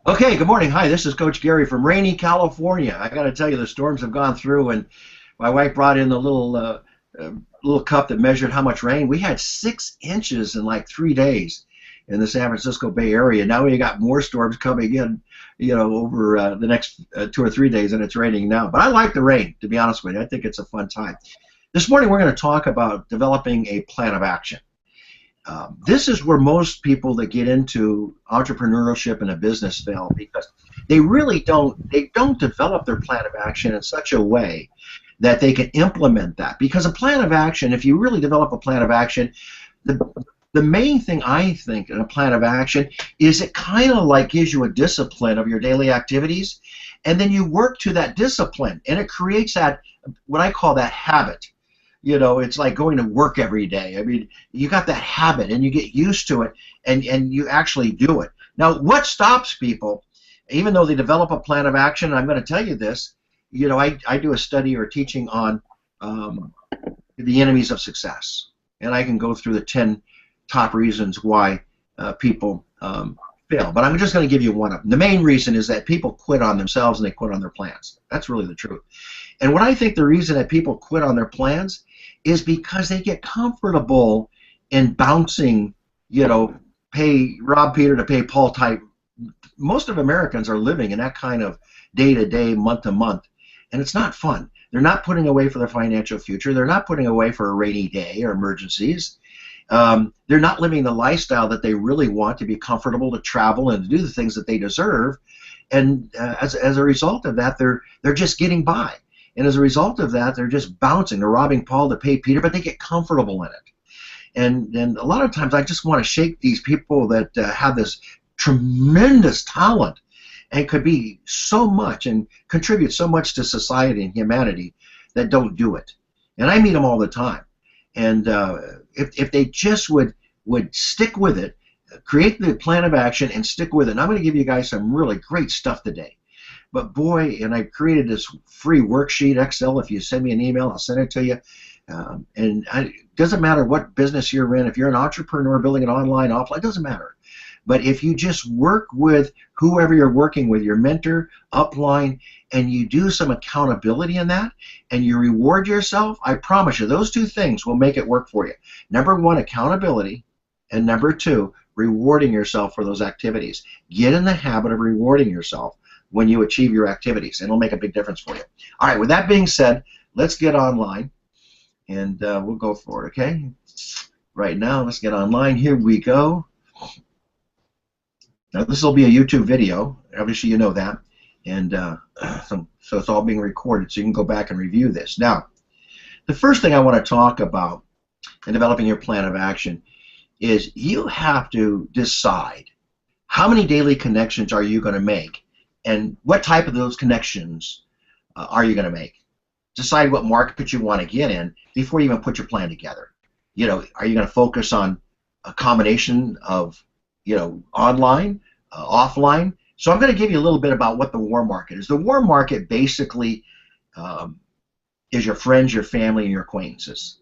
Okay, good morning. Hi, this is Coach Gary from rainy California. I got to tell you, the storms have gone through, and my wife brought in the uh, little cup that measured how much rain. We had 6 inches in like 3 days in the San Francisco Bay Area. Now we got more storms coming in, over the next 2 or 3 days, and it's raining now. But I like the rain, to be honest with you. I think it's a fun time. This morning we're going to talk about developing a plan of action. This is where most people that get into entrepreneurship and a business fail because they don't develop their plan of action in such a way that they can implement that. Because a plan of action, if you really develop a plan of action, the the main thing I think in a plan of action is it kind of like gives you a discipline of your daily activities, and then you work to that discipline, and it creates that, what I call that habit. It's like going to work every day. I mean, you got that habit and you get used to it, and you actually do it. Now, what stops people, even though they develop a plan of action, and I'm going to tell you this, I do a study or teaching on the enemies of success, and I can go through the 10 top reasons why people fail. But I'm just going to give you one of them. The main reason is that people quit on themselves and they quit on their plans. That's really the truth. And what I think the reason that people quit on their plans is because they get comfortable in bouncing, pay rob Peter to pay Paul type. Most of Americans are living in that kind of day-to-day, month-to-month, and it's not fun. They're not putting away for their financial future. They're not putting away for a rainy day or emergencies. They're not living the lifestyle that they really want, to be comfortable, to travel, and to do the things that they deserve. And as a result of that, they're just getting by. And as a result of that, they're just bouncing. They're robbing Paul to pay Peter, but they get comfortable in it. And a lot of times I just want to shake these people that have this tremendous talent and could be so much and contribute so much to society and humanity that don't do it. And I meet them all the time. And if they just would stick with it, create the plan of action and stick with it. And I'm going to give you guys some really great stuff today. But boy, and I created this free worksheet, Excel. If you send me an email, I'll send it to you. It doesn't matter what business you're in. If you're an entrepreneur building an online, offline, it doesn't matter. But if you just work with whoever you're working with, your mentor, upline, and you do some accountability in that, and you reward yourself, I promise you, those two things will make it work for you. Number one, accountability, and number two, rewarding yourself for those activities. Get in the habit of rewarding yourself when you achieve your activities, and it'll make a big difference for you. All right, with that being said, let's get online, and we'll go for it, okay? Right now, let's get online. Here we go. Now, this will be a YouTube video. Obviously, you know that. And so it's all being recorded, so you can go back and review this. Now, the first thing I want to talk about in developing your plan of action is you have to decide how many daily connections are you going to make, and what type of those connections are you going to make. Decide what market you want to get in before you even put your plan together. Are you going to focus on a combination of online, offline? So I'm going to give you a little bit about what the warm market is. The warm market basically is your friends, your family, and your acquaintances.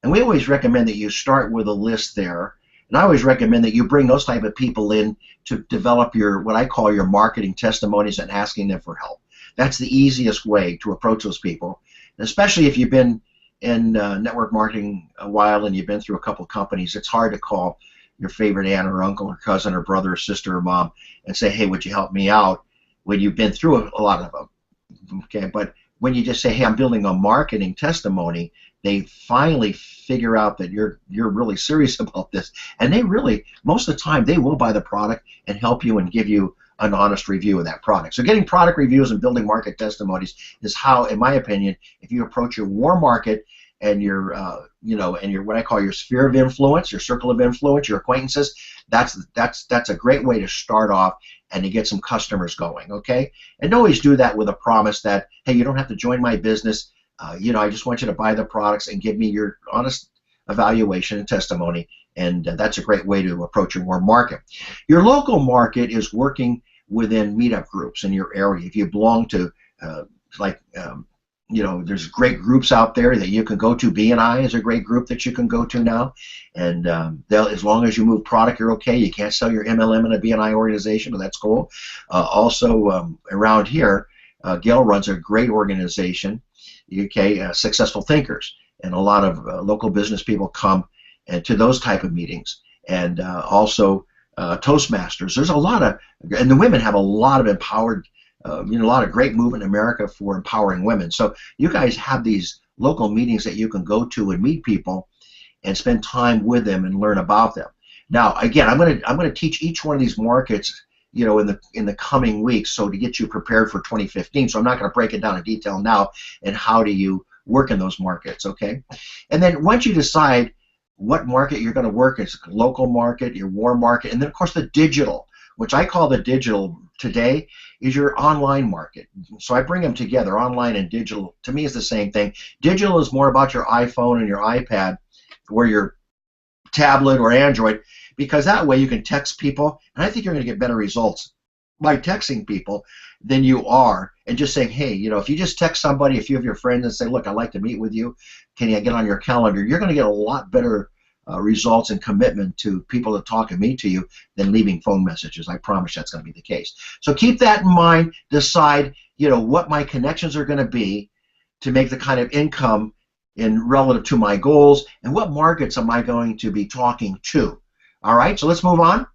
And we always recommend that you start with a list there. And I always recommend that you bring those type of people in to develop what I call your marketing testimonies and asking them for help. That's the easiest way to approach those people, and especially if you've been in network marketing a while and you've been through a couple of companies. It's hard to call your favorite aunt or uncle or cousin or brother or sister or mom and say, hey, would you help me out, when you've been through a lot of them. Okay, but when you just say, hey, I'm building a marketing testimony, they finally figure out that you're really serious about this, and they really, most of the time, they will buy the product and help you and give you an honest review of that product. So getting product reviews and building market testimonies is how, in my opinion, if you approach your warm market and your and your what I call your sphere of influence, your circle of influence, your acquaintances, that's a great way to start off and to get some customers going, okay? And always do that with a promise that, hey, you don't have to join my business. I just want you to buy the products and give me your honest evaluation and testimony, and that's a great way to approach your warm market. Your local market is working within meetup groups in your area. If you belong to there's great groups out there that you can go to. BNI is a great group that you can go to now, and as long as you move product, you're okay. You can't sell your MLM in a BNI organization, but that's cool. Also, around here, Gail runs a great organization, okay, Successful Thinkers, and a lot of local business people come and to those type of meetings, and also Toastmasters. There's a lot of, and the women have a lot of empowered. A lot of great movement in America for empowering women. So you guys have these local meetings that you can go to and meet people and spend time with them and learn about them. Now, again, I'm gonna teach each one of these markets, in the coming weeks, so to get you prepared for 2015. So I'm not going to break it down in detail now. And how do you work in those markets? Okay, and then once you decide what market you're going to work, it's a local market, your warm market, and then of course the digital, which I call the digital today, is your online market. So I bring them together. Online and digital, to me, is the same thing. Digital is more about your iPhone and your iPad or your tablet or Android, because that way you can text people, and I think you're going to get better results by texting people than you are and just saying, hey, if you just text somebody, a few of your friends, and say, look, I'd like to meet with you, can you get on your calendar? You're going to get a lot better results and commitment to people that talk and meet to you than leaving phone messages. I promise that's going to be the case. So keep that in mind. Decide, what my connections are going to be to make the kind of income in relative to my goals, and what markets am I going to be talking to. All right, so let's move on.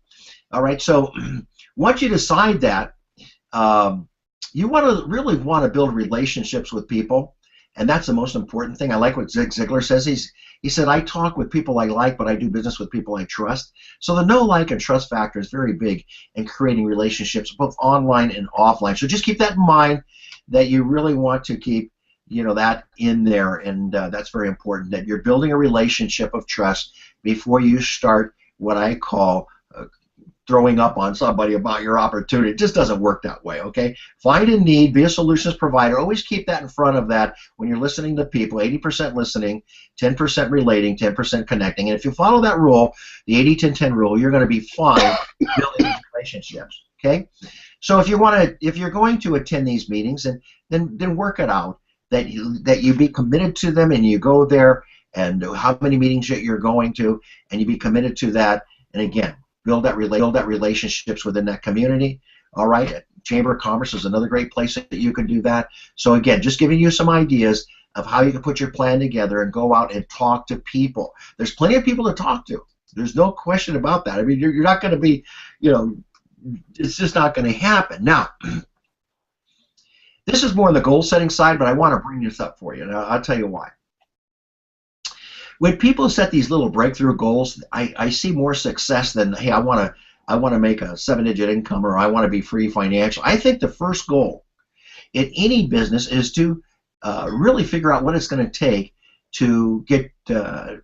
All right, so once you decide that, you really want to build relationships with people. And that's the most important thing. I like what Zig Ziglar says. He said, I talk with people I like, but I do business with people I trust. So the know, like, and trust factor is very big in creating relationships, both online and offline. So just keep that in mind, that you really want to keep, that in there. And that's very important, that you're building a relationship of trust before you start what I call throwing up on somebody about your opportunity. It just doesn't work that way, okay? Find a need, be a solutions provider. Always keep that in front of that when you're listening to people. 80% listening, 10% relating, 10% connecting. And if you follow that rule, the 80-10-10 rule, you're going to be fine building these relationships, okay? So if you're going to attend these meetings, then work it out that you be committed to them, and you go there, and how many meetings that you're going to, and you be committed to that. And again, build that relationships within that community. All right, Chamber of Commerce is another great place that you can do that. So again, just giving you some ideas of how you can put your plan together and go out and talk to people. There's plenty of people to talk to. There's no question about that. I mean, you're not going to be, it's just not going to happen. Now, this is more on the goal setting side, but I want to bring this up for you, and I'll tell you why. When people set these little breakthrough goals, I see more success than, hey, I want to make a 7-digit income, or I want to be free financial. I think the first goal in any business is to really figure out what it's going to take to get the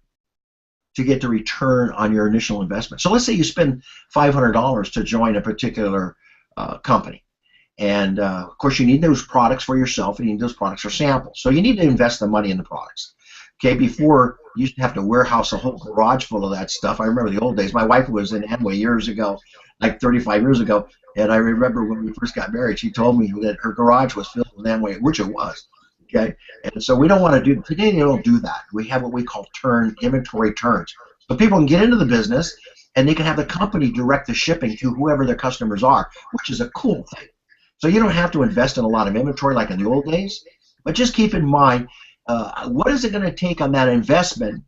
return on your initial investment. So let's say you spend $500 to join a particular company. And of course, you need those products for yourself, and you need those products for samples. So you need to invest the money in the products. Okay, before you used to have to warehouse a whole garage full of that stuff. I remember the old days. My wife was in Amway years ago, like 35 years ago, and I remember when we first got married, she told me that her garage was filled with Amway, which it was. Okay, and so we don't want to do today. They don't do that. We have what we call inventory turns. So people can get into the business, and they can have the company direct the shipping to whoever their customers are, which is a cool thing. So you don't have to invest in a lot of inventory like in the old days, but just keep in mind, what is it going to take on that investment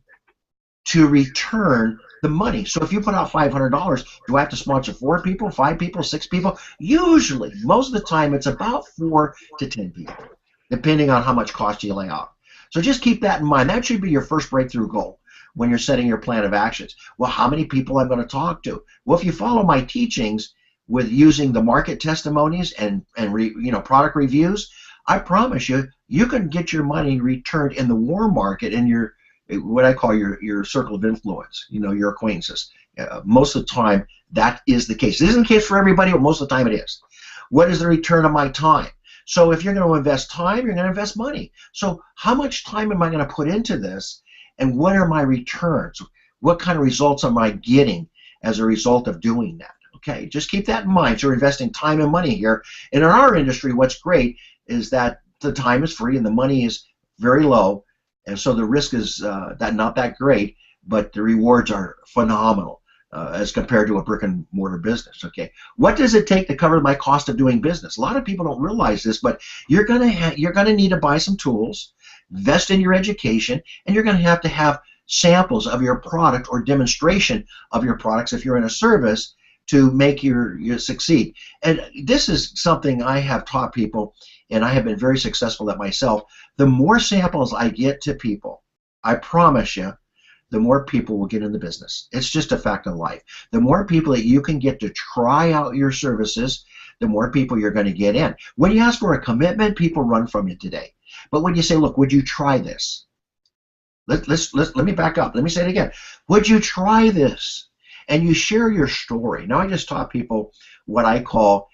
to return the money? So if you put out $500, do I have to sponsor 4 people, 5 people, 6 people? Usually, most of the time, it's about 4 to 10 people, depending on how much cost you lay out. So just keep that in mind. That should be your first breakthrough goal when you're setting your plan of actions. Well, how many people I'm going to talk to? Well, if you follow my teachings with using the market testimonies and product reviews, I promise you, you can get your money returned in the warm market in your, what I call your circle of influence, your acquaintances. Most of the time, that is the case. It isn't the case for everybody, but most of the time it is. What is the return of my time? So if you're going to invest time, you're going to invest money. So how much time am I going to put into this, and what are my returns? What kind of results am I getting as a result of doing that? Okay, just keep that in mind. So you're investing time and money here. And in our industry, what's great is that the time is free and the money is very low, and so the risk is not that great, but the rewards are phenomenal as compared to a brick and mortar business. Okay, what does it take to cover my cost of doing business? A lot of people don't realize this, but you're gonna need to buy some tools, invest in your education, and you're gonna have to have samples of your product or demonstration of your products if you're in a service to make you succeed. And this is something I have taught people, and I have been very successful at myself. The more samples I get to people, I promise you, the more people will get in the business. It's just a fact of life. The more people that you can get to try out your services, the more people you're going to get in. When you ask for a commitment, people run from you today. But when you say, look, would you try this? Let me back up. Let me say it again. Would you try this? And you share your story. Now I just taught people what I call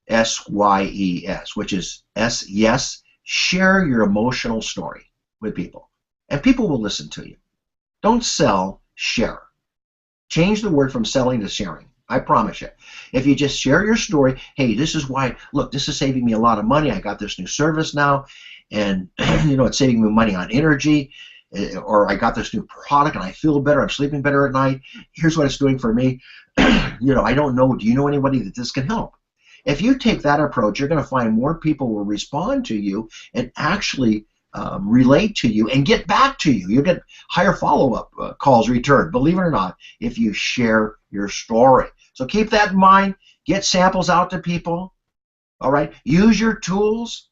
SYES, which is yes, share your emotional story with people, and people will listen to you. Don't sell, share. Change the word from selling to sharing. I promise you. If you just share your story, hey, this is why, look, this is saving me a lot of money. I got this new service now, and it's saving me money on energy, or I got this new product and I feel better, I'm sleeping better at night. Here's what it's doing for me. I don't know, do you know anybody that this can help? If you take that approach, you're going to find more people will respond to you and actually relate to you and get back to you. You'll get higher follow-up calls returned, believe it or not, if you share your story. So keep that in mind. Get samples out to people. All right. Use your tools.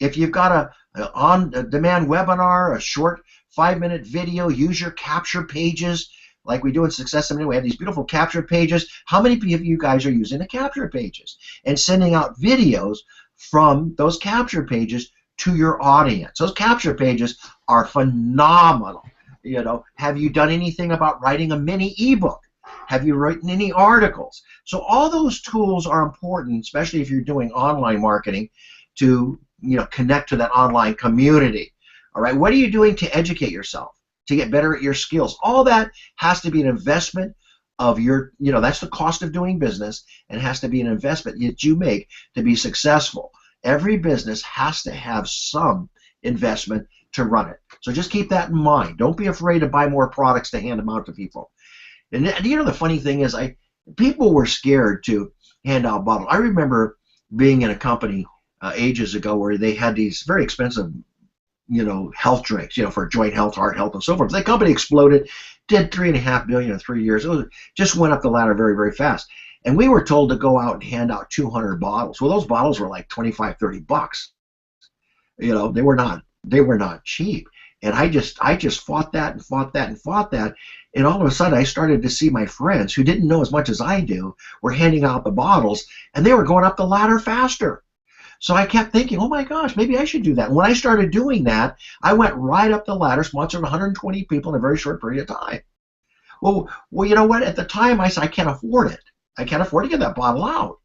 If you've got a on-demand webinar, a short 5-minute video, use your capture pages like we do in Success Unlimited. We have these beautiful capture pages. How many of you guys are using the capture pages and sending out videos from those capture pages to your audience? Those capture pages are phenomenal. Have you done anything about writing a mini ebook? Have you written any articles? So all those tools are important, especially if you're doing online marketing, to connect to that online community. All right, what are you doing to educate yourself, to get better at your skills? All that has to be an investment of your, that's the cost of doing business, and it has to be an investment that you make to be successful. Every business has to have some investment to run it. So just keep that in mind. Don't be afraid to buy more products to hand them out to people. And the funny thing is, people were scared to hand out bottles. I remember being in a company ages ago where they had these very expensive health drinks, for joint health, heart health, and so forth. The company exploded, did $3.5 billion in 3 years. It just went up the ladder very, very fast. And we were told to go out and hand out 200 bottles. Well, those bottles were like 25, 30 bucks. They were not cheap. And I just fought that and fought that and fought that. And all of a sudden, I started to see my friends who didn't know as much as I do were handing out the bottles, and they were going up the ladder faster. So I kept thinking, oh my gosh, maybe I should do that. And when I started doing that, I went right up the ladder, sponsored 120 people in a very short period of time. Well, you know what? At the time, I said, I can't afford it. I can't afford to get that bottle out.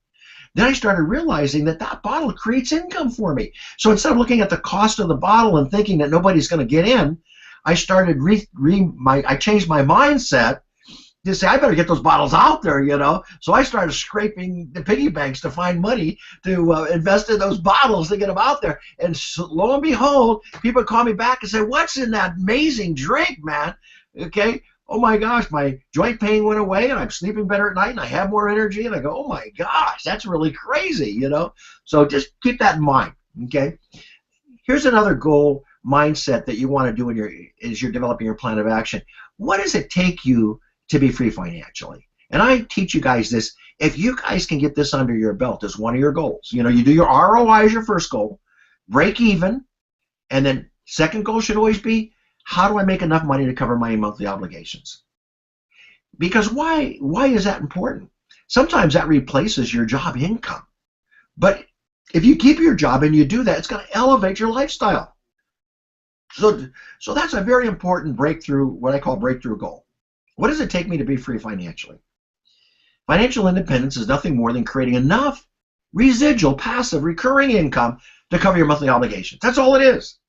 Then I started realizing that bottle creates income for me. So instead of looking at the cost of the bottle and thinking that nobody's going to get in, I started I changed my mindset to say, I better get those bottles out there, So I started scraping the piggy banks to find money to invest in those bottles to get them out there. And so, lo and behold, people call me back and say, what's in that amazing drink, man? Okay. Oh my gosh, my joint pain went away and I'm sleeping better at night and I have more energy, and I go, oh my gosh, that's really crazy, So just keep that in mind, okay? Here's another goal mindset that you want to do as you're developing your plan of action. What does it take you to be free financially? And I teach you guys this. If you guys can get this under your belt as one of your goals, you do your ROI as your first goal, break even, and then second goal should always be, how do I make enough money to cover my monthly obligations? Because why is that important? Sometimes that replaces your job income. But if you keep your job and you do that, it's going to elevate your lifestyle. So that's a very important breakthrough, what I call breakthrough goal. What does it take me to be free financially? Financial independence is nothing more than creating enough residual, passive, recurring income to cover your monthly obligations. That's all it is.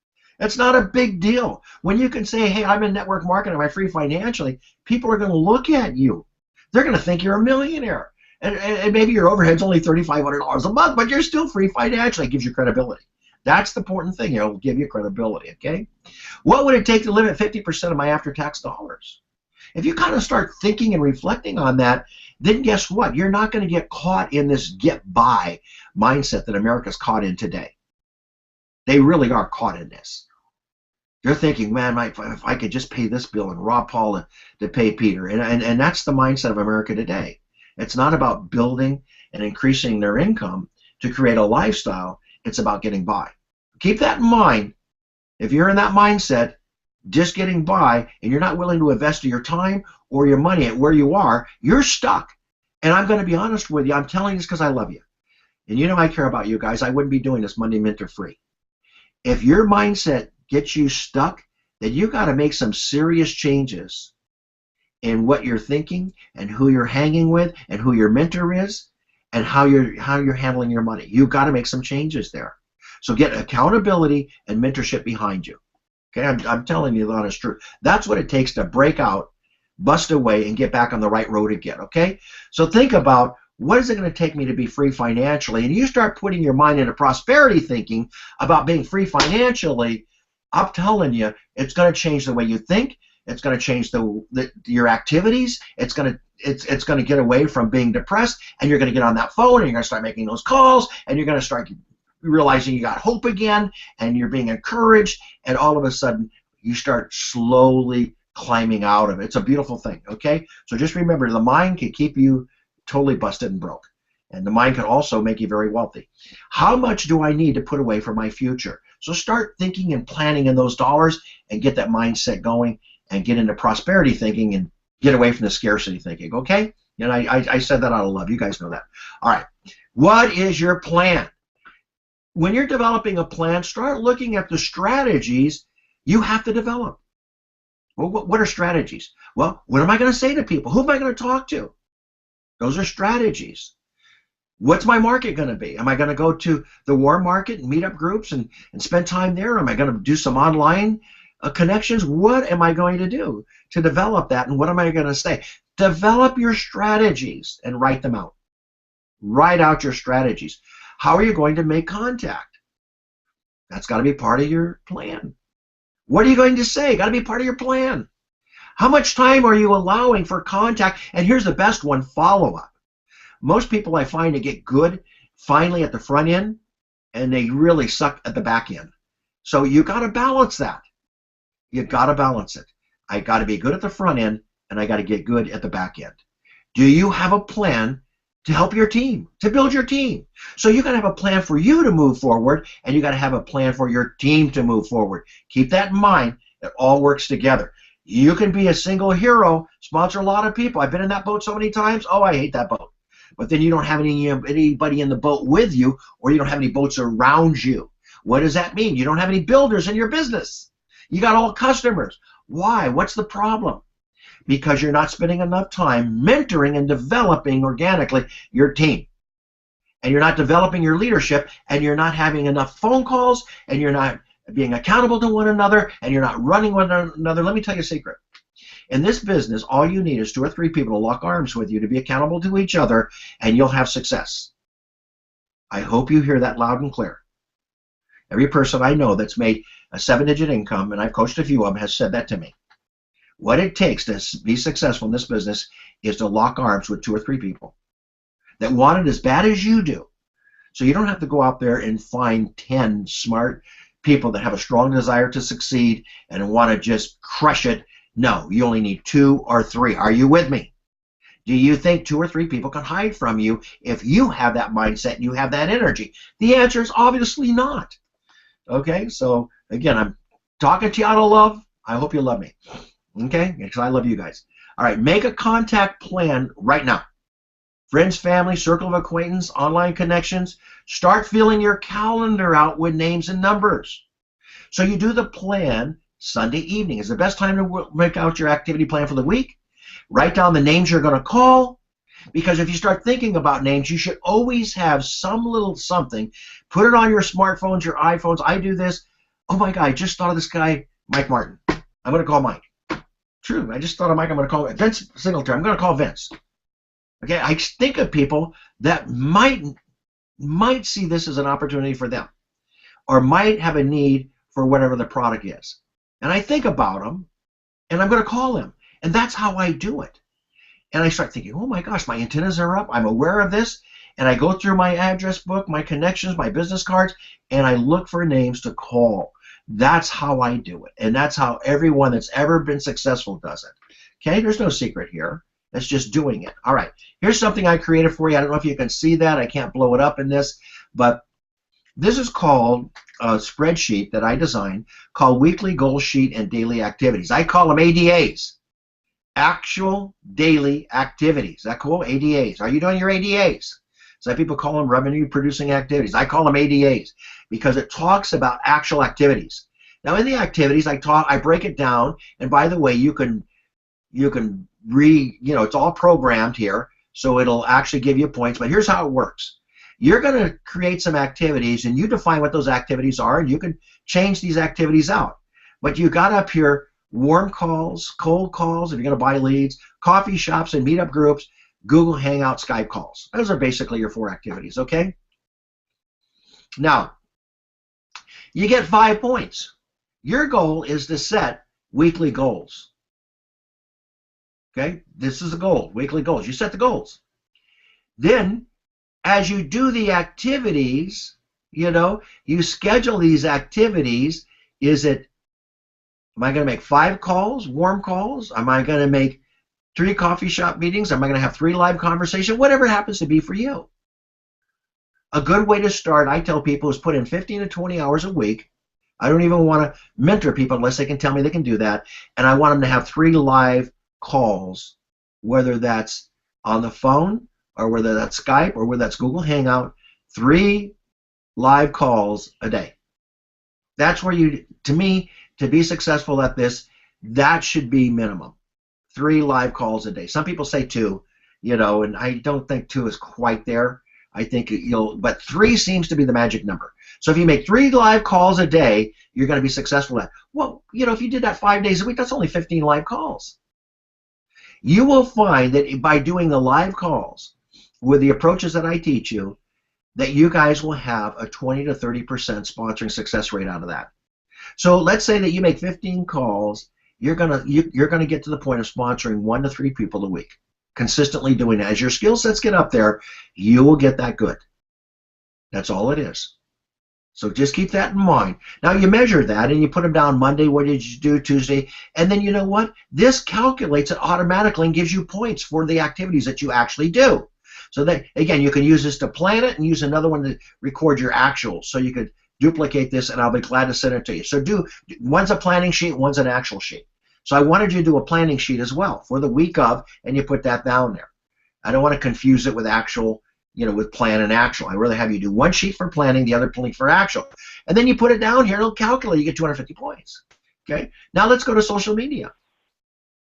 It's not a big deal. When you can say, hey, I'm in network marketing, I'm free financially, people are going to look at you. They're going to think you're a millionaire. And maybe your overhead's only $3,500 a month, but you're still free financially. It gives you credibility. That's the important thing. It'll give you credibility, okay? What would it take to live at 50% of my after-tax dollars? If you kind of start thinking and reflecting on that, then guess what? You're not going to get caught in this get-by mindset that America's caught in today. They really are caught in this. You're thinking, man, if I could just pay this bill and rob Paul to pay Peter. And that's the mindset of America today. It's not about building and increasing their income to create a lifestyle. It's about getting by. Keep that in mind. If you're in that mindset, just getting by, and you're not willing to invest your time or your money at where you are, you're stuck. And I'm going to be honest with you. I'm telling you this because I love you. And you know I care about you guys. I wouldn't be doing this Monday Minter free. If your mindset gets you stuck, then you got to make some serious changes in what you're thinking and who you're hanging with and who your mentor is and how you're handling your money. You've got to make some changes there. So get accountability and mentorship behind you. Okay, I'm telling you the honest truth. That's what it takes to break out, bust away, and get back on the right road again. Okay, so think about, what is it going to take me to be free financially? And you start putting your mind into prosperity thinking about being free financially. I'm telling you, it's going to change the way you think. It's going to change your activities. It's going to get away from being depressed, and you're going to get on that phone, and you're going to start making those calls, and you're going to start realizing you got hope again, and you're being encouraged, and all of a sudden you start slowly climbing out of it. It's a beautiful thing, okay? So just remember, the mind can keep you totally busted and broke, and the mind can also make you very wealthy. How much do I need to put away for my future? So start thinking and planning in those dollars and get that mindset going and get into prosperity thinking and get away from the scarcity thinking, okay? And I said that out of love. You guys know that. All right. What is your plan? When you're developing a plan, start looking at the strategies you have to develop. Well, what are strategies? Well, what am I going to say to people? Who am I going to talk to? Those are strategies. What's my market going to be? Am I going to go to the warm market and meet up groups and spend time there? Am I going to do some online connections? What am I going to do to develop that, and what am I going to say? Develop your strategies and write them out. Write out your strategies. How are you going to make contact? That's got to be part of your plan. What are you going to say? Got to be part of your plan. How much time are you allowing for contact? And here's the best one, follow-up. Most people I find to get good finally at the front end, and they really suck at the back end. So you got to balance that. You got to balance it. I got to be good at the front end, and I got to get good at the back end. Do you have a plan to help your team, to build your team? So you got to have a plan for you to move forward, and you got to have a plan for your team to move forward. Keep that in mind. It all works together. You can be a single hero, sponsor a lot of people. I've been in that boat so many times. Oh, I hate that boat. But then you don't have anybody in the boat with you, or you don't have any boats around you. What does that mean? You don't have any builders in your business. You got all customers. Why? What's the problem? Because you're not spending enough time mentoring and developing organically your team. And you're not developing your leadership, and you're not having enough phone calls, and you're not being accountable to one another, and you're not running one another. Let me tell you a secret. In this business, all you need is 2 or 3 people to lock arms with you, to be accountable to each other, and you'll have success. I hope you hear that loud and clear. Every person I know that's made a 7-digit income, and I've coached a few of them, has said that to me. What it takes to be successful in this business is to lock arms with 2 or 3 people that want it as bad as you do. So you don't have to go out there and find 10 smart people that have a strong desire to succeed and want to just crush it. No, you only need 2 or 3. Are you with me? Do you think 2 or 3 people can hide from you if you have that mindset and you have that energy? The answer is obviously not. Okay, so again, I'm talking to you out of love. I hope you love me. Okay, because I love you guys. All right, make a contact plan right now. Friends, family, circle of acquaintance, online connections. Start filling your calendar out with names and numbers. So you do the plan Sunday evening. Is the best time to make out your activity plan for the week. Write down the names you're going to call, because if you start thinking about names, you should always have some little something. Put it on your smartphones, your iPhones. I do this. Oh my God, I just thought of this guy, Mike Martin. I'm going to call Mike. True, I just thought of Mike. I'm going to call Vince Singletary. I'm going to call Vince. Okay, I think of people that might see this as an opportunity for them, or might have a need for whatever the product is. And I think about them, and I'm going to call them. And that's how I do it. And I start thinking, oh my gosh, my antennas are up. I'm aware of this. And I go through my address book, my connections, my business cards, and I look for names to call. That's how I do it. And that's how everyone that's ever been successful does it. Okay, there's no secret here. It's just doing it. All right, here's something I created for you. I don't know if you can see that. I can't blow it up in this, but this is called a spreadsheet that I designed called Weekly Goal Sheet and Daily Activities. I call them ADAs, Actual Daily Activities. Is that cool? ADAs. Are you doing your ADAs? Some people call them revenue producing activities. I call them ADAs because it talks about actual activities. Now in the activities I break it down, and by the way, you can it's all programmed here, so it'll actually give you points, but here's how it works. You're going to create some activities, and you define what those activities are, and you can change these activities out. But you got up here warm calls, cold calls, if you're going to buy leads, coffee shops and meetup groups, Google Hangout, Skype calls. Those are basically your 4 activities, okay? Now, you get 5 points. Your goal is to set weekly goals. Okay? This is the goal, weekly goals. You set the goals. Then, as you do the activities, you schedule these activities. Am I going to make 5 calls, warm calls? Am I going to make 3 coffee shop meetings? Am I going to have 3 live conversations? Whatever it happens to be for you. A good way to start, I tell people, is put in 15 to 20 hours a week. I don't even want to mentor people unless they can tell me they can do that. And I want them to have 3 live calls, whether that's on the phone or whether that's Skype or whether that's Google Hangout. 3 live calls a day. That's where to me, to be successful at this, that should be minimum. 3 live calls a day. Some people say 2, and I don't think 2 is quite there. I think but 3 seems to be the magic number. So if you make 3 live calls a day, you're going to be successful at. Well, if you did that 5 days a week, that's only 15 live calls. You will find that by doing the live calls with the approaches that I teach you, that you guys will have a 20 to 30% sponsoring success rate out of that. So let's say that you make 15 calls, you're gonna get to the point of sponsoring 1 to 3 people a week, consistently doing that. As your skill sets get up there, you will get that good. That's all it is. So just keep that in mind. Now you measure that and you put them down Monday, what did you do, Tuesday, and then you know what? This calculates it automatically and gives you points for the activities that you actually do. So that, again, you can use this to plan it and use another one to record your actuals. So you could duplicate this and I'll be glad to send it to you. So one's a planning sheet, one's an actual sheet. So I wanted you to do a planning sheet as well for the week of, and you put that down there. I don't want to confuse it with actual, with plan and actual. I'd rather have you do one sheet for planning, the other sheet for actual. And then you put it down here, it'll calculate, you get 250 points. Okay? Now let's go to social media.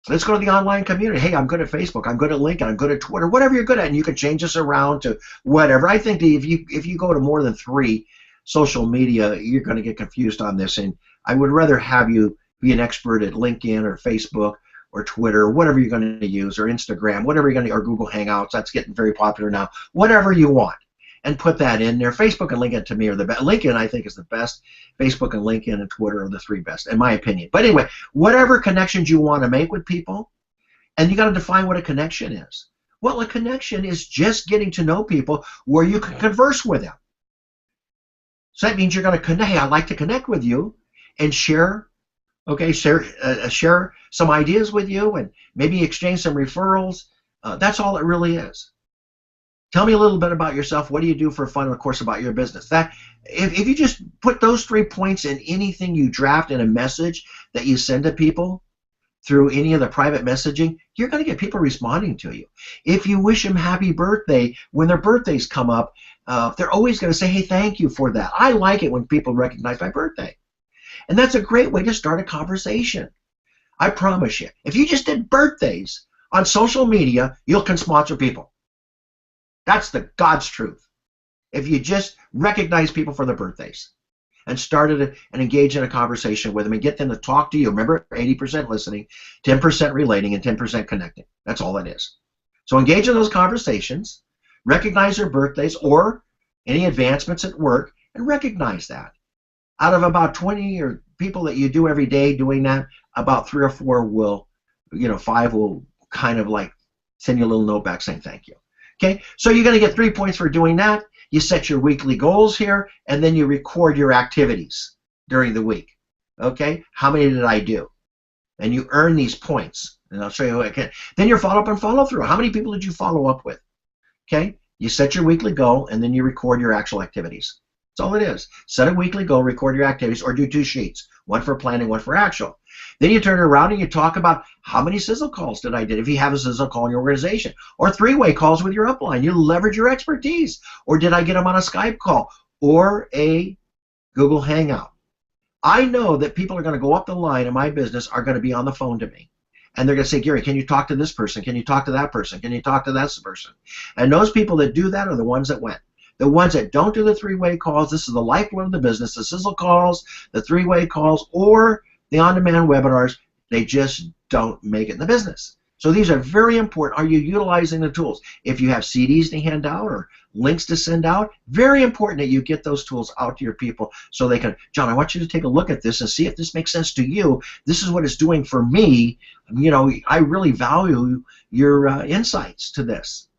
Let's go to the online community. Hey, I'm good at Facebook, I'm good at LinkedIn, I'm good at Twitter, whatever you're good at, and you can change this around to whatever. I think that if you go to more than 3 social media, you're going to get confused on this, and I would rather have you be an expert at LinkedIn or Facebook or Twitter, whatever you're going to use, or Instagram, whatever you're going to, or Google Hangouts. That's getting very popular now. Whatever you want, and put that in there. Facebook and LinkedIn to me are the best. LinkedIn I think is the best. Facebook and LinkedIn and Twitter are the 3 best, in my opinion. But anyway, whatever connections you want to make with people, and you got to define what a connection is. Well, a connection is just getting to know people where you can converse with them. So that means you're going to connect. Hey, I'd like to connect with you and share some ideas with you and maybe exchange some referrals. That's all it really is. Tell me a little bit about yourself. What do you do for fun, and of course about your business? That if you just put those 3 points in anything you draft in a message that you send to people through any of the private messaging, you're going to get people responding to you. If you wish them happy birthday when their birthdays come up, they're always going to say, hey, thank you for that. I like it when people recognize my birthday. And that's a great way to start a conversation. I promise you. If you just did birthdays on social media, you can sponsor people. That's the God's truth. If you just recognize people for their birthdays and started and engage in a conversation with them and get them to talk to you. Remember, 80% listening, 10% relating, and 10% connecting. That's all it is. So engage in those conversations, recognize their birthdays or any advancements at work, and recognize that. Out of about 20 or people that you do every day doing that, about 3 or 4 will, 5 will kind of like send you a little note back saying thank you. Okay, so you're going to get 3 points for doing that. You set your weekly goals here, and then you record your activities during the week. Okay, how many did I do? And you earn these points. And I'll show you how I can. Then your follow-up and follow-through. How many people did you follow up with? Okay, you set your weekly goal, and then you record your actual activities. That's all it is. Set a weekly goal, record your activities, or do 2 sheets, one for planning, one for actual. Then you turn it around and you talk about how many sizzle calls did I do, if you have a sizzle call in your organization, or 3-way calls with your upline. You leverage your expertise. Or did I get them on a Skype call or a Google Hangout? I know that people are going to go up the line in my business are going to be on the phone to me. And they're going to say, Gary, can you talk to this person? Can you talk to that person? Can you talk to that person? And those people that do that are the ones that went. The ones that don't do the 3-way calls, this is the lifeblood of the business, the sizzle calls, the 3-way calls, or the on-demand webinars, they just don't make it in the business. So these are very important. Are you utilizing the tools? If you have CDs to hand out or links to send out, very important that you get those tools out to your people so they can, John, I want you to take a look at this and see if this makes sense to you. This is what it's doing for me. I really value your insights to this.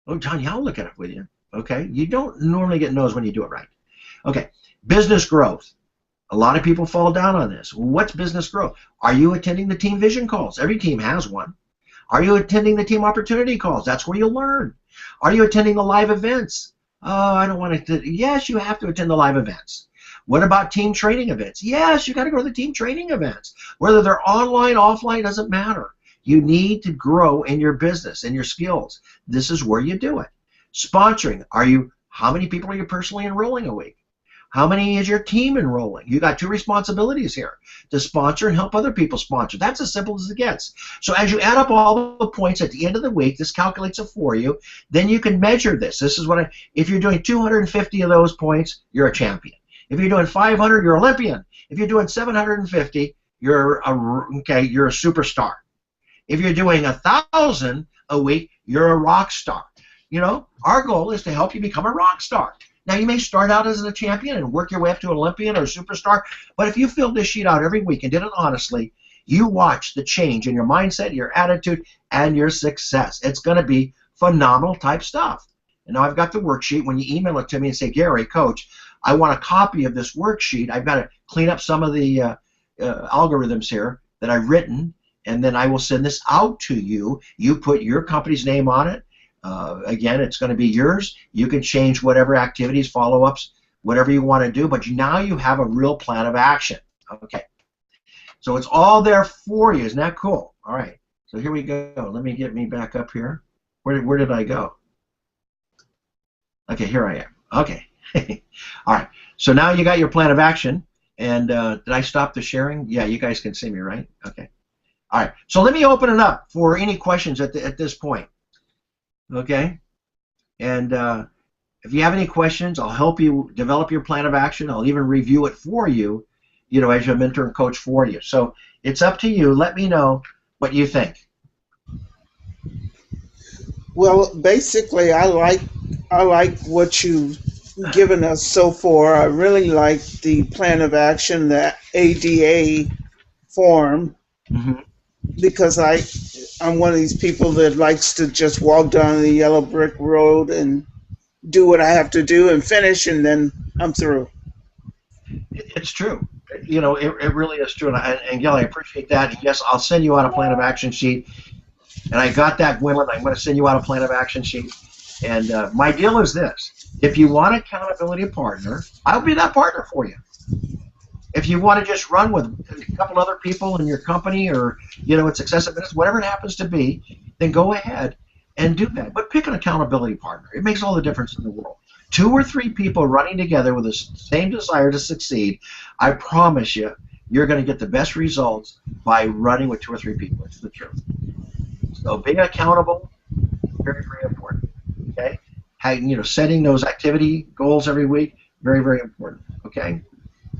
Oh, John, yeah, I'll look at it with you. Okay, you don't normally get no's when you do it right. Okay, business growth. A lot of people fall down on this. What's business growth? Are you attending the team vision calls? Every team has one. Are you attending the team opportunity calls? That's where you learn. Are you attending the live events? Oh, I don't want to. Yes, you have to attend the live events. What about team training events? Yes, you got to go to the team training events. Whether they're online, offline, doesn't matter. You need to grow in your business and your skills. This is where you do it. Sponsoring. How many people are you personally enrolling a week? How many is your team enrolling? You got 2 responsibilities here, to sponsor and help other people sponsor. That's as simple as it gets. So as you add up all the points at the end of the week, this calculates it for you. Then you can measure this. This is what if you're doing 250 of those points, you're a champion. If you're doing 500, you're Olympian. If you're doing 750, you're a superstar. If you're doing 1,000 a week, you're a rock star. Our goal is to help you become a rock star. Now, you may start out as a champion and work your way up to an Olympian or a superstar, but if you filled this sheet out every week and did it honestly, you watch the change in your mindset, your attitude, and your success. It's going to be phenomenal type stuff. And now I've got the worksheet. When you email it to me and say, Gary, Coach, I want a copy of this worksheet, I've got to clean up some of the algorithms here that I've written, and then I will send this out to you. You put your company's name on it. Again, it's going to be yours. You can change whatever activities, follow-ups, whatever you want to do, but now you have a real plan of action. Okay. So it's all there for you. Isn't that cool? All right. So here we go. Let me get me back up here. Where did I go? Okay, here I am. Okay. All right. So now you got your plan of action. And did I stop the sharing? Yeah, you guys can see me, right? Okay. All right. So let me open it up for any questions at this point. Okay, and if you have any questions, I'll help you develop your plan of action. I'll even review it for you, as your mentor and coach for you. So it's up to you. Let me know what you think. Well, basically, I like what you've given us so far. I really like the plan of action, the ADA form. Mm-hmm. Because I'm one of these people that likes to just walk down the yellow brick road and do what I have to do and finish, and then I'm through. It's true. It really is true. And Gail, I appreciate that. And yes, I'll send you out a plan of action sheet. And I got that, Gwendolyn. I'm going to send you out a plan of action sheet. And my deal is this. If you want an accountability partner, I'll be that partner for you. If you want to just run with a couple other people in your company or, it's Success at Business, whatever it happens to be, then go ahead and do that. But pick an accountability partner. It makes all the difference in the world. 2 or 3 people running together with the same desire to succeed, I promise you, you're going to get the best results by running with 2 or 3 people. It's the truth. So being accountable, very, very important. Okay? Setting those activity goals every week, very, very important. Okay?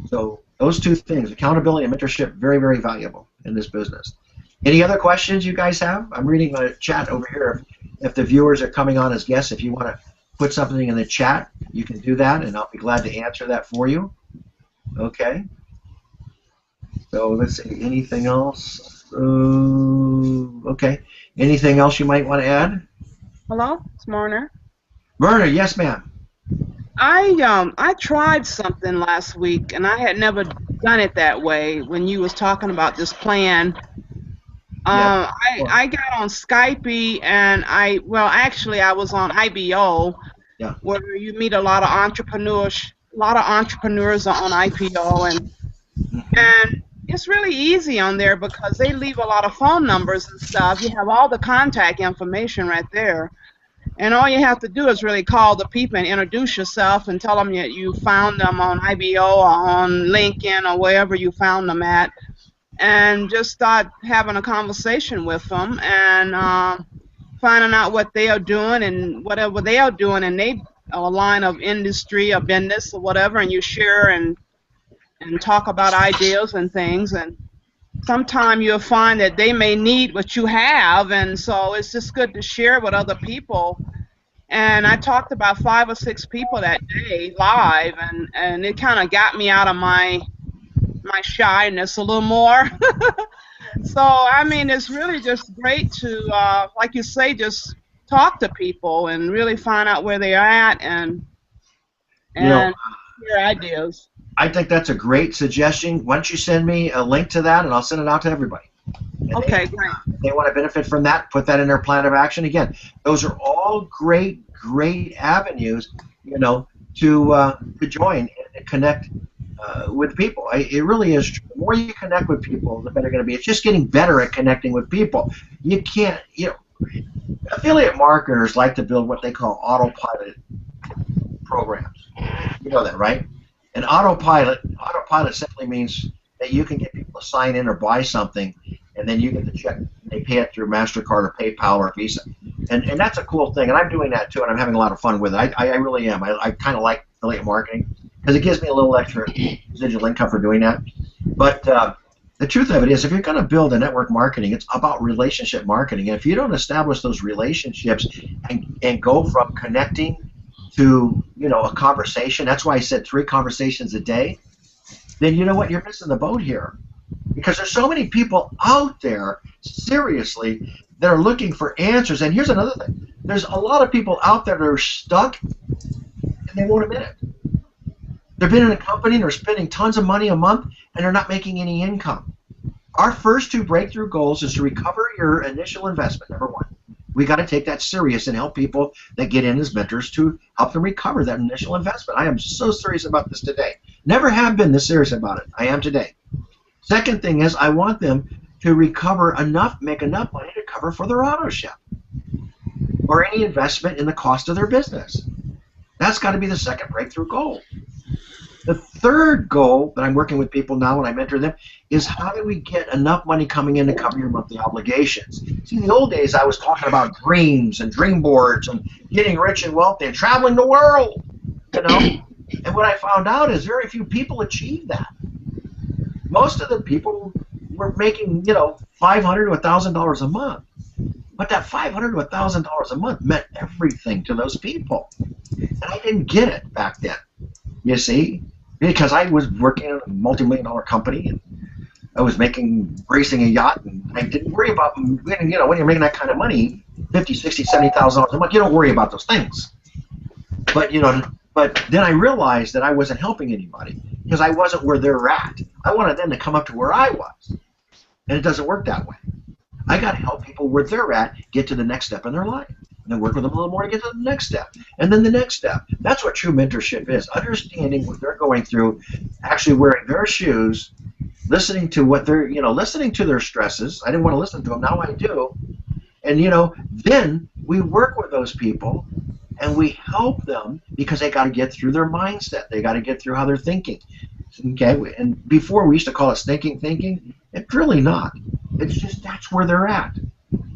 So those 2 things, accountability and mentorship, very, very valuable in this business. Any other questions you guys have? I'm reading the chat over here. If the viewers are coming on as guests, if you want to put something in the chat, you can do that, and I'll be glad to answer that for you. Okay. So let's see. Anything else? Okay. Anything else you might want to add? Hello, it's Myrna. Myrna, yes, ma'am. I tried something last week, and I had never done it that way. When you was talking about this plan, Yeah. I got on Skype, and I was on IBO, Yeah. where you meet a lot of entrepreneurs. A lot of entrepreneurs are on IPO, and it's really easy on there because they leave a lot of phone numbers and stuff. You have all the contact information right there. And all you have to do is really call the people and introduce yourself and tell them that you found them on IBO or on LinkedIn or wherever you found them at, and just start having a conversation with them and finding out what they are doing and whatever they are doing in their line of industry or business or whatever, and you share and talk about ideas and things. And sometime you'll find that they may need what you have, and so it's just good to share with other people. And I talked about 5 or 6 people that day live, and it kind of got me out of my shyness a little more. So I mean, it's really just great to like you say, just talk to people and really find out where they are at and share ideas. I think that's a great suggestion. Why don't you send me a link to that, and I'll send it out to everybody. And Okay, great. if they want to benefit from that, put that in their plan of action. Again, those are all great avenues, to join and connect with people. It really is true. The more you connect with people, the better you're going to be. It's just getting better at connecting with people. You can't, affiliate marketers like to build what they call autopilot programs. You know that, right? And autopilot simply means that you can get people to sign in or buy something, and then you get the check. They pay it through MasterCard or PayPal or Visa. And that's a cool thing, and I'm doing that too, and I'm having a lot of fun with it. I really am. I kind of like affiliate marketing because it gives me a little extra residual income for doing that. But the truth of it is, if you're going to build a network marketing, it's about relationship marketing. And if you don't establish those relationships and go from connecting to a conversation, that's why I said 3 conversations a day, then you know what, you're missing the boat here. Because there's so many people out there, seriously, that are looking for answers. And here's another thing. There's a lot of people out there that are stuck, and they won't admit it. They've been in a company and they're spending tons of money a month, and they're not making any income. Our first 2 breakthrough goals is to recover your initial investment, number 1. We got to take that serious and help people that get in as mentors to help them recover that initial investment. I am so serious about this today. Never have been this serious about it. I am today. Second thing is, I want them to make enough money to cover for their auto shop or any investment in the cost of their business. That's got to be the second breakthrough goal. The third goal that I'm working with people now when I mentor them is, how do we get enough money coming in to cover your monthly obligations? See, in the old days, I was talking about dreams and dream boards and getting rich and wealthy and traveling the world, And what I found out is very few people achieve that. Most of the people were making, $500 to $1,000 a month. But that $500 to $1,000 a month meant everything to those people. And I didn't get it back then, you see, because I was working in a multi-million-dollar company, and I was racing a yacht, and I didn't worry about, when you're making that kind of money, $50,000, $60,000, $70,000 a month, you don't worry about those things. But then I realized that I wasn't helping anybody because I wasn't where they're at. I wanted them to come up to where I was, and it doesn't work that way. I got to help people where they're at get to the next step in their life, and then work with them a little more to get to the next step, and then the next step. That's what true mentorship is: understanding what they're going through, actually wearing their shoes, listening to what they're, listening to their stresses. I didn't want to listen to them, now I do, and then we work with those people. And we help them because they got to get through their mindset. They got to get through how they're thinking. Okay, and before we used to call it stinking thinking. It's really not. It's just that's where they're at.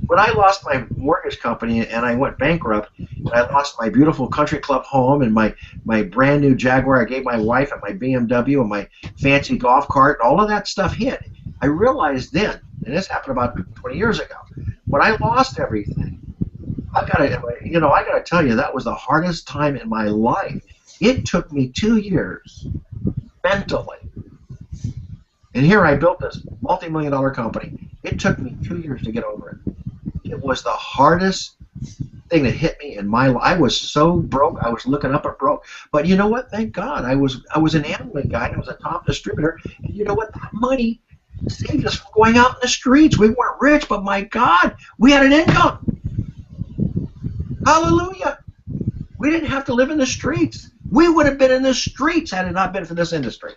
When I lost my mortgage company and I went bankrupt, and I lost my beautiful country club home and my brand new Jaguar I gave my wife, and my BMW and my fancy golf cart, all of that stuff hit. I realized then and this happened about 20 years ago. When I lost everything, I gotta tell you, that was the hardest time in my life. It took me 2 years mentally, and here I built this multi-million-dollar company. It took me 2 years to get over it. It was the hardest thing that hit me in my life. I was so broke. I was looking up at broke. But you know what? Thank God. I was an Amway guy. I was a top distributor. And you know what? That money saved us from going out in the streets. We weren't rich, but my God, we had an income. Hallelujah. We didn't have to live in the streets. We would have been in the streets had it not been for this industry.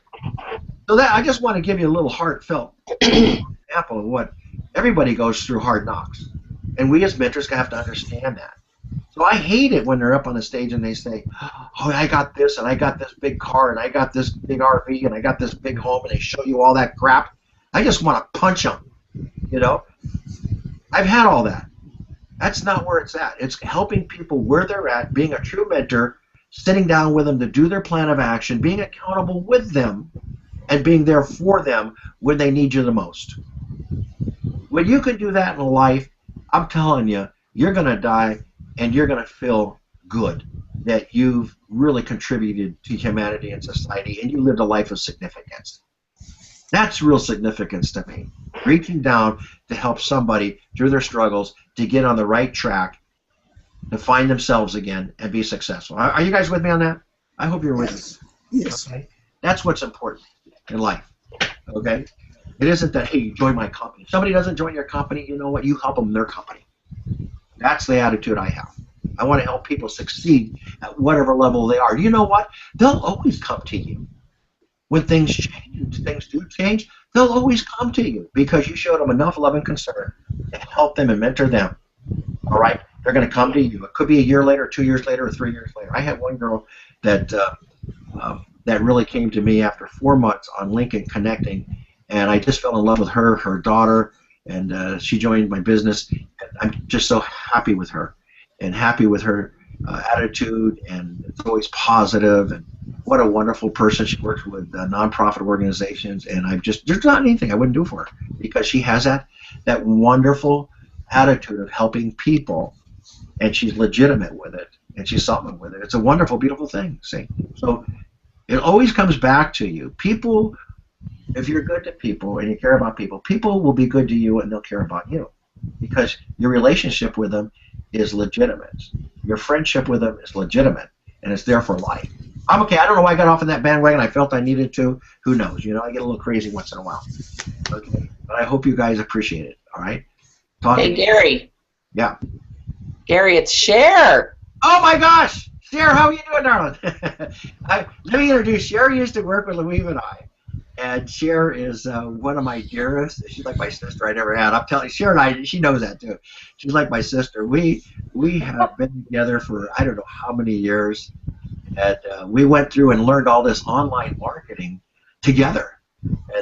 So that I just want to give you a little heartfelt example of what everybody goes through, hard knocks. And we as mentors have to understand that. So I hate it when they're up on the stage and they say, oh, I got this, and I got this big car, and I got this big RV, and I got this big home, and they show you all that crap. I just want to punch them, you know. I've had all that. That's not where it's at. It's helping people where they're at, being a true mentor, sitting down with them to do their plan of action, being accountable with them, and being there for them when they need you the most. When you can do that in life, I'm telling you, you're going to die and you're going to feel good that you've really contributed to humanity and society and you lived a life of significance. That's real significance to me. Reaching down to help somebody through their struggles to get on the right track, to find themselves again and be successful. Are you guys with me on that? I hope you're with me. Yes. Okay? That's what's important in life. Okay? It isn't that, hey, you join my company. If somebody doesn't join your company, you know what? You help them in their company. That's the attitude I have. I want to help people succeed at whatever level they are. You know what? They'll always come to you. When things change, things do change, they'll always come to you because you showed them enough love and concern to help them and mentor them. All right? They're going to come to you. It could be a year later, 2 years later, or 3 years later. I had one girl that that really came to me after 4 months on LinkedIn connecting, and I just fell in love with her, her daughter, and she joined my business. And I'm just so happy with her and happy with her attitude, and it's always positive, and what a wonderful person. She works with nonprofit organizations, and there's not anything I wouldn't do for her because she has that wonderful attitude of helping people, and she's legitimate with it, and she's solvent with it. It's a wonderful, beautiful thing, see? So it always comes back to you. People, if you're good to people and you care about people, people will be good to you and they'll care about you because your relationship with them is legitimate. Your friendship with them is legitimate, and it's there for life. I'm okay. I don't know why I got off on that bandwagon. I felt I needed to. Who knows? You know, I get a little crazy once in a while. Okay. But I hope you guys appreciate it, all right? Hey, Gary. Yeah. Gary, it's Cher. Oh, my gosh. Cher, how are you doing, darling? Let me introduce Cher. Used to work with Louise and I. And Cher is one of my dearest. She's like my sister I never had. I'm telling you, Cher and I, she knows that too. She's like my sister. We have been together for I don't know how many years. And we went through and learned all this online marketing together.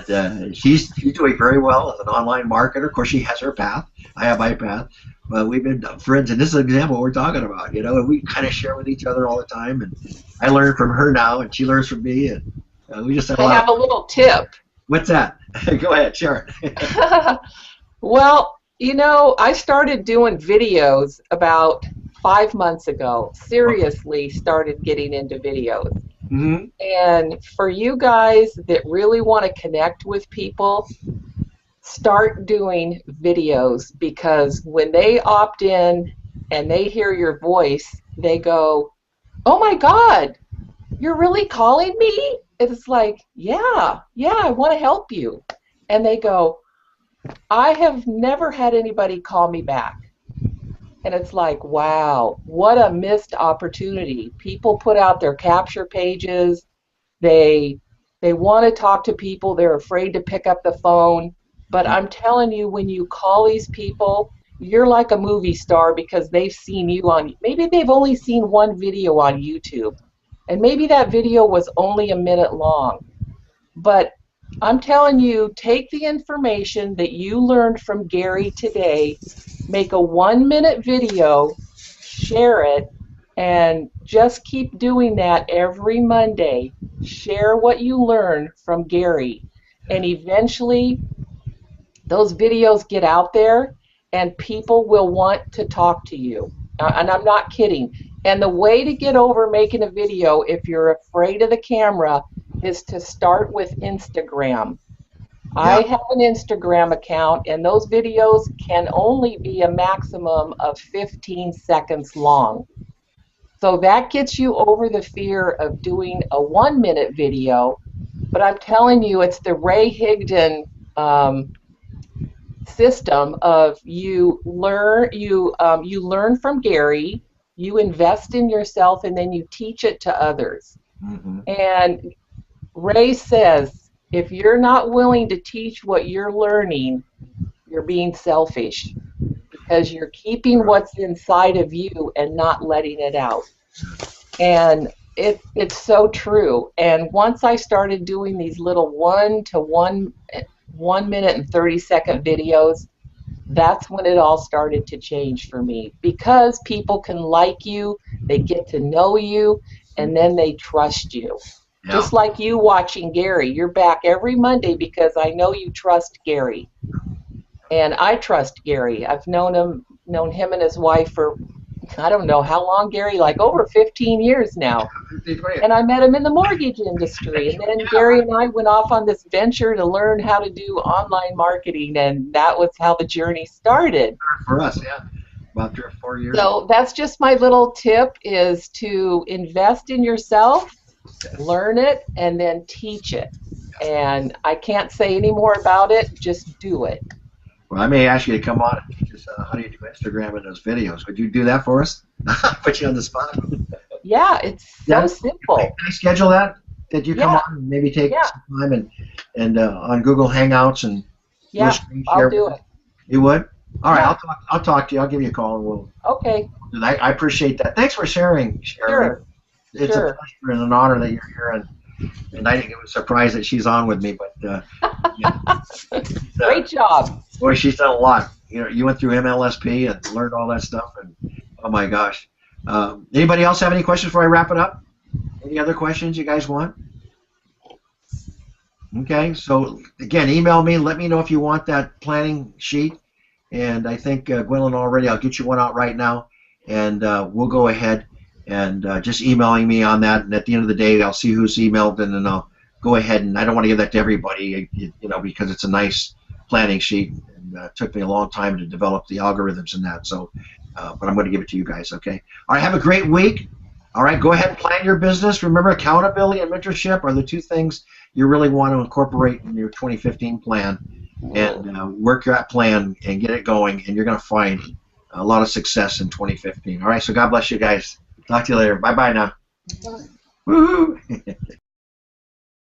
And she's doing very well as an online marketer. Of course, she has her path. I have my path. But we've been friends, and this is an example of what we're talking about, you know, and we kind of share with each other all the time. And I learn from her now, and she learns from me. And we just have I have a little tip. What's that? Go ahead, share it. Well, you know, I started doing videos about 5 months ago. Seriously started getting into videos. Mm-hmm. And for you guys that really want to connect with people, start doing videos, because when they opt in and they hear your voice, they go, oh my God, you're really calling me? It's like, yeah, I want to help you. And they go, I have never had anybody call me back. And it's like, wow, what a missed opportunity. People put out their capture pages. They want to talk to people. They're afraid to pick up the phone. But I'm telling you, when you call these people, you're like a movie star because they've seen you on, maybe they've only seen one video on YouTube. And maybe that video was only a minute long. But I'm telling you, take the information that you learned from Gary today, make a 1-minute video, share it, and just keep doing that every Monday. Share what you learned from Gary. And eventually, those videos get out there and people will want to talk to you. And I'm not kidding. And the way to get over making a video, if you're afraid of the camera, is to start with Instagram. I have an Instagram account, and those videos can only be a maximum of 15 seconds long. So that gets you over the fear of doing a 1-minute video. But I'm telling you, it's the Ray Higdon system of you learn from Gary, you invest in yourself, and then you teach it to others. Mm-hmm. And Ray says, if you're not willing to teach what you're learning, you're being selfish, because you're keeping what's inside of you and not letting it out. And it's so true. And once I started doing these little 1 minute and 30-second videos, that's when it all started to change for me, because people can like you, they get to know you, and then they trust you. Yeah. Just like you watching Gary. You're back every Monday because I know you trust Gary. And I trust Gary. I've known him and his wife for, I don't know how long, Gary, like over 15 years now. And I met him in the mortgage industry. And then Gary and I went off on this venture to learn how to do online marketing, and that was how the journey started. For us, yeah. About 3 or 4 years. So that's just my little tip, is to invest in yourself, learn it, and then teach it. And I can't say any more about it, just do it. Well, I may ask you to come on and teach us how do you do Instagram in those videos. Would you do that for us? Put you on the spot. Yeah, it's so simple. Can I schedule that? That you come on and maybe take some time and on Google Hangouts and do a screen share? I'll do it. You would? All right, I'll talk to you. I'll give you a call and we'll. Okay. I appreciate that. Thanks for sharing, Sharon. Sure. It's a pleasure and an honor that you're here, and I was surprised that she's on with me, but great job. Boy, she's done a lot. You know, you went through MLSP and learned all that stuff, and oh my gosh. Anybody else have any questions before I wrap it up? Any other questions you guys want? Okay, so again, email me. Let me know if you want that planning sheet, and I think Gwendolyn already. I'll get you one out right now, and we'll go ahead and just emailing me on that. And at the end of the day, I'll see who's emailed, and then I'll go ahead, and I don't want to give that to everybody, you know, because it's a nice planning sheet, and it took me a long time to develop the algorithms and that. So, but I'm going to give it to you guys. Okay. All right. Have a great week. All right. Go ahead and plan your business. Remember, accountability and mentorship are the two things you really want to incorporate in your 2015 plan, and work that plan and get it going, and you're going to find a lot of success in 2015. All right. So God bless you guys. Talk to you later. Bye bye now. Bye. Woohoo!